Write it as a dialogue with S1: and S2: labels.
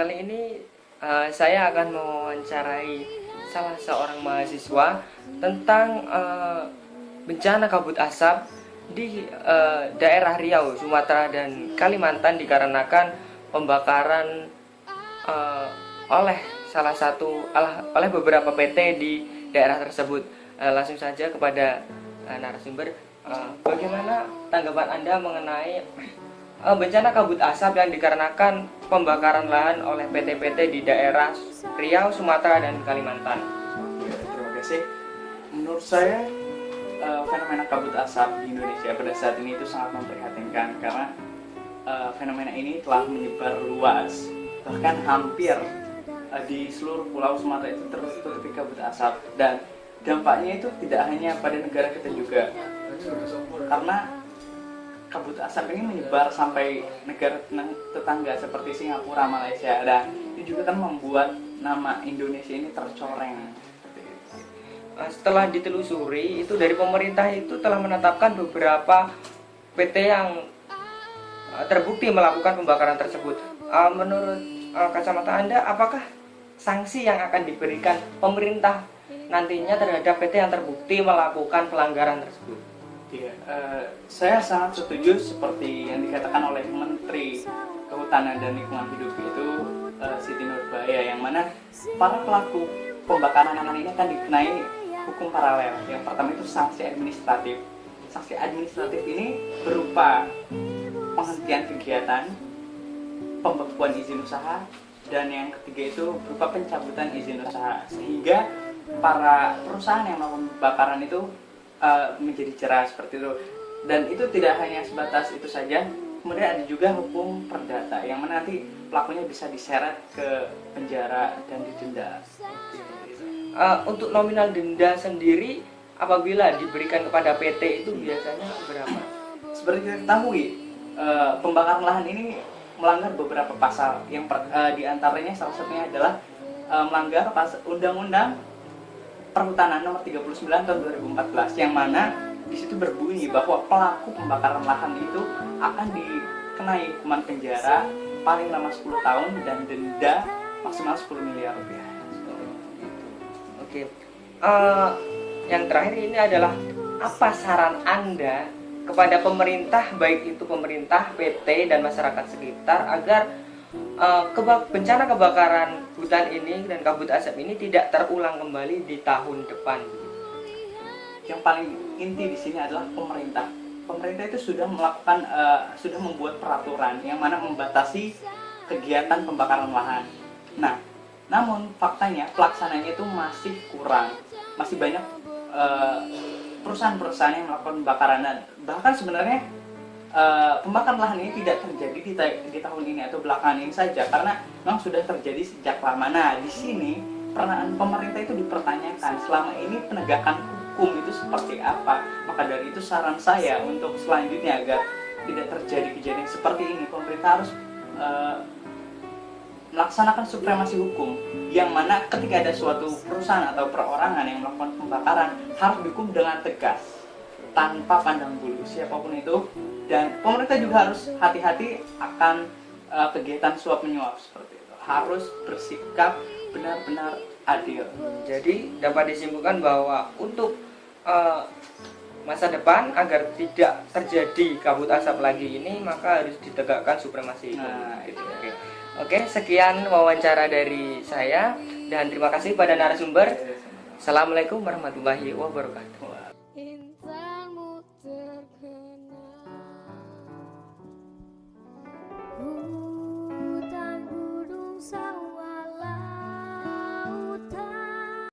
S1: kali ini saya akan mewawancarai salah seorang mahasiswa tentang bencana kabut asap di daerah Riau, Sumatera dan Kalimantan dikarenakan pembakaran oleh oleh beberapa PT di daerah tersebut. Langsung saja kepada narasumber, bagaimana tanggapan Anda mengenai bencana kabut asap yang dikarenakan pembakaran lahan oleh PT-PT di daerah Riau, Sumatera dan Kalimantan?
S2: Ya, terima kasih. Menurut saya fenomena kabut asap di Indonesia pada saat ini itu sangat memprihatinkan karena fenomena ini telah menyebar luas, bahkan hampir di seluruh pulau Sumatera itu tertutupi kabut asap, dan dampaknya itu tidak hanya pada negara kita juga, karena kabut asap ini menyebar sampai negara tetangga seperti Singapura, Malaysia, dan itu juga kan membuat nama Indonesia ini tercoreng.
S1: Setelah ditelusuri, itu dari pemerintah itu telah menetapkan beberapa PT yang terbukti melakukan pembakaran tersebut. Menurut kacamata Anda, apakah sanksi yang akan diberikan pemerintah nantinya terhadap PT yang terbukti melakukan pelanggaran tersebut?
S2: Ya, saya sangat setuju seperti yang dikatakan oleh Menteri Kehutanan dan Lingkungan Hidup, yaitu Siti Nurbaya, yang mana para pelaku pembakaran ini akan dikenai hukum paralel. Yang pertama itu sanksi administratif. Sanksi administratif ini berupa penghentian kegiatan, pembekuan izin usaha, dan yang ketiga itu berupa pencabutan izin usaha, sehingga para perusahaan yang melakukan pembakaran itu menjadi cerah seperti itu. Dan itu tidak hanya sebatas itu saja, kemudian ada juga hukum perdata yang mana nanti pelakunya bisa diseret ke penjara dan didenda.
S1: Untuk nominal denda sendiri apabila diberikan kepada PT itu biasanya berapa?
S2: Seperti kita ketahui, pembakaran lahan ini melanggar beberapa pasal. Yang diantaranya salah satunya adalah melanggar Undang-Undang Perhutanan Nomor 39 Tahun 2014, yang mana di situ berbunyi bahwa pelaku pembakaran lahan itu akan dikenai hukuman penjara paling lama 10 tahun dan denda maksimal 10 miliar rupiah.
S1: Oke. Yang terakhir ini adalah apa saran Anda kepada pemerintah, baik itu pemerintah, PT dan masyarakat sekitar, agar bencana kebakaran hutan ini dan kabut asap ini tidak terulang kembali di tahun depan?
S2: Yang paling inti di sini adalah pemerintah. Pemerintah itu sudah sudah membuat peraturan yang mana membatasi kegiatan pembakaran lahan. Nah, namun faktanya pelaksananya itu masih kurang. Masih banyak perusahaan-perusahaan yang melakukan pembakaran, dan bahkan sebenarnya pembakaran lahan ini tidak terjadi di tahun ini atau belakangan ini saja, karena memang sudah terjadi sejak lama. Nah, di sini peran pemerintah itu dipertanyakan, selama ini penegakan hukum itu seperti apa. Maka dari itu saran saya untuk selanjutnya agar tidak terjadi kejadian seperti ini, pemerintah harus melaksanakan supremasi hukum, yang mana ketika ada suatu perusahaan atau perorangan yang melakukan pembakaran harus dihukum dengan tegas tanpa pandang bulu siapapun itu. Dan pemerintah juga harus hati-hati akan kegiatan suap menyuap seperti itu, harus bersikap benar-benar adil.
S1: Jadi dapat disimpulkan bahwa untuk masa depan, agar tidak terjadi kabut asap lagi ini, maka harus ditegakkan supremasi hukum.
S2: Nah, itu ya.
S1: Oke, sekian wawancara dari saya dan terima kasih pada narasumber. Assalamualaikum warahmatullahi wabarakatuh.